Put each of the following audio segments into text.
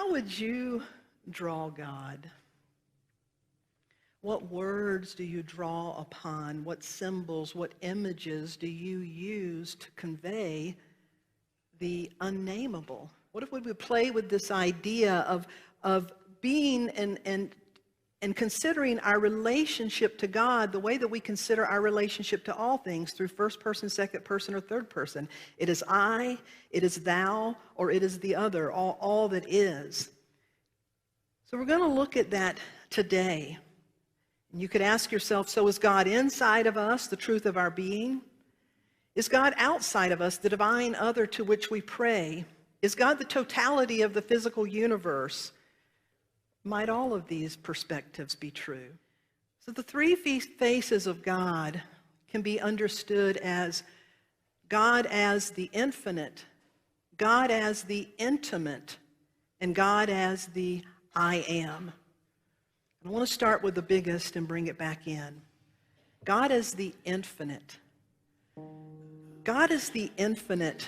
How would you draw God? What words do you draw upon? What symbols, what images do you use to convey the unnameable? What if we would play with this idea of being and considering our relationship to God the way that we consider our relationship to all things, through first person, second person, or third person? It is I, it is thou, or it is the other, all that is. So we're going to look at that today. And you could ask yourself, so is God inside of us, the truth of our being? Is God outside of us, the divine other to which we pray? Is God the totality of the physical universe? Might all of these perspectives be true? So the three faces of God can be understood as God as the infinite, God as the intimate, and God as the I am. I want to start with the biggest and bring it back in. God as the infinite. God as the infinite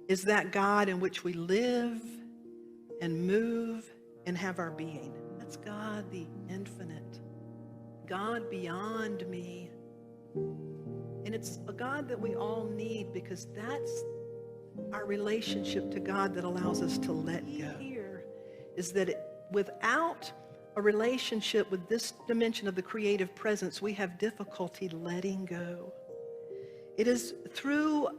is that God in which we live and move and have our being. That's God the infinite. God beyond me. And it's a God that we all need, because that's our relationship to God that allows us to let go. Here is that without a relationship with this dimension of the creative presence, we have difficulty letting go. It is through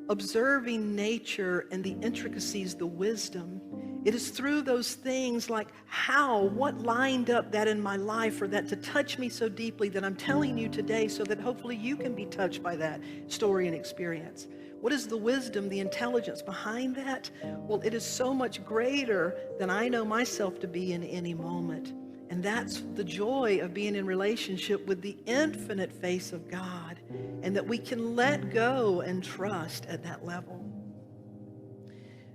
observing nature and the intricacies, the wisdom. It is through those things like what lined up that in my life for that to touch me so deeply that I'm telling you today, so that hopefully you can be touched by that story and experience. What is the wisdom, the intelligence behind that? Well, it is so much greater than I know myself to be in any moment. And that's the joy of being in relationship with the infinite face of God, and that we can let go and trust at that level.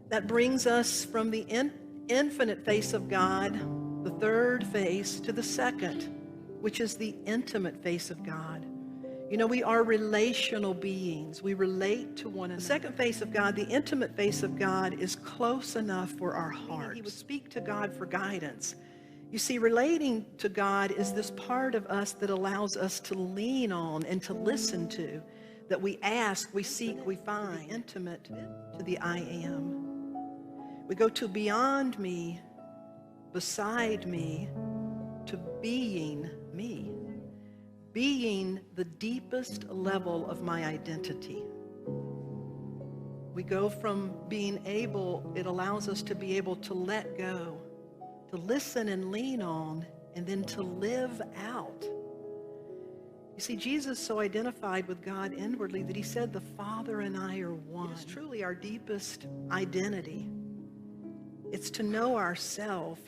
That brings us from the infinite face of God, the third face, to the second, which is the intimate face of God. You know, we are relational beings. We relate to one another. The second face of God, the intimate face of God, is close enough for our hearts. He would speak to God for guidance. You see, relating to God is this part of us that allows us to lean on and to listen to, that we ask, we seek, we find. Intimate to the I am. We go to beyond me, beside me, to being me. Being the deepest level of my identity. We go from being able, it allows us to be able to let go, to listen and lean on, and then to live out. You see, Jesus so identified with God inwardly that he said, the Father and I are one. It is truly our deepest identity. It's to know ourselves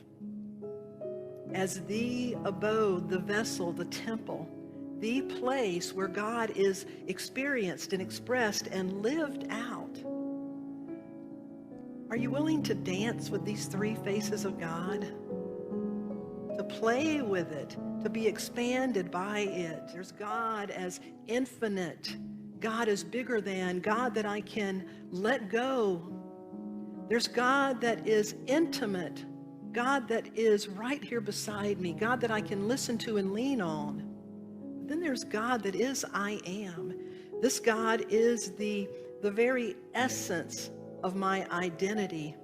as the abode, the vessel, the temple, the place where God is experienced and expressed and lived out. Are you willing to dance with these three faces of God? To play with it, to be expanded by it. There's God as infinite, God as bigger than, God that I can let go. There's God that is intimate, God that is right here beside me, God that I can listen to and lean on. But then there's God that is I am. This God is the very essence of my identity.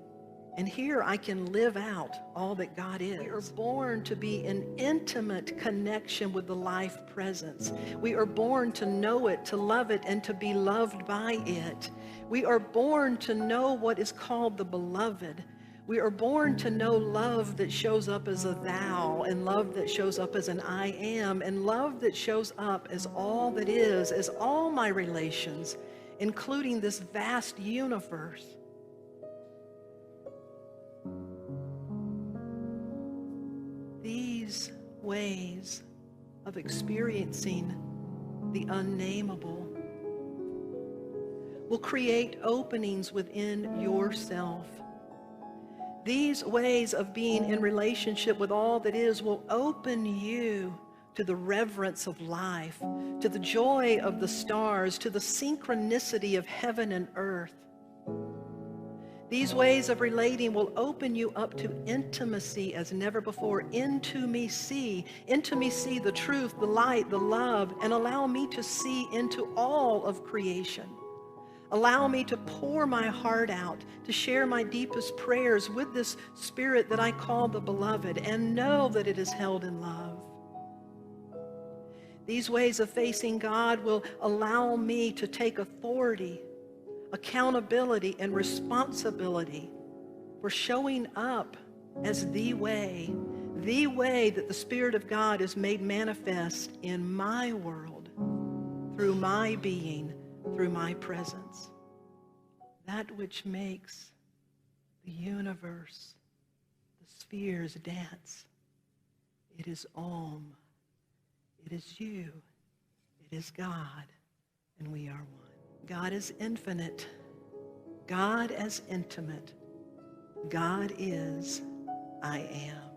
And here I can live out all that God is. We are born to be in intimate connection with the life presence. We are born to know it, to love it, and to be loved by it. We are born to know what is called the beloved. We are born to know love that shows up as a thou, and love that shows up as an I am, and love that shows up as all that is, as all my relations, including this vast universe. These ways of experiencing the unnameable will create openings within yourself. These ways of being in relationship with all that is will open you to the reverence of life, to the joy of the stars, to the synchronicity of heaven and earth. These ways of relating will open you up to intimacy as never before. Into me see the truth, the light, the love, and allow me to see into all of creation. Allow me to pour my heart out, to share my deepest prayers with this spirit that I call the beloved, and know that it is held in love. These ways of facing God will allow me to take authority, accountability, and responsibility for showing up as the way that the Spirit of God is made manifest in my world, through my being, through my presence. That which makes the universe, the spheres dance. It is Om. It is you. It is God. And we are one. God is infinite. God as intimate. God is I am.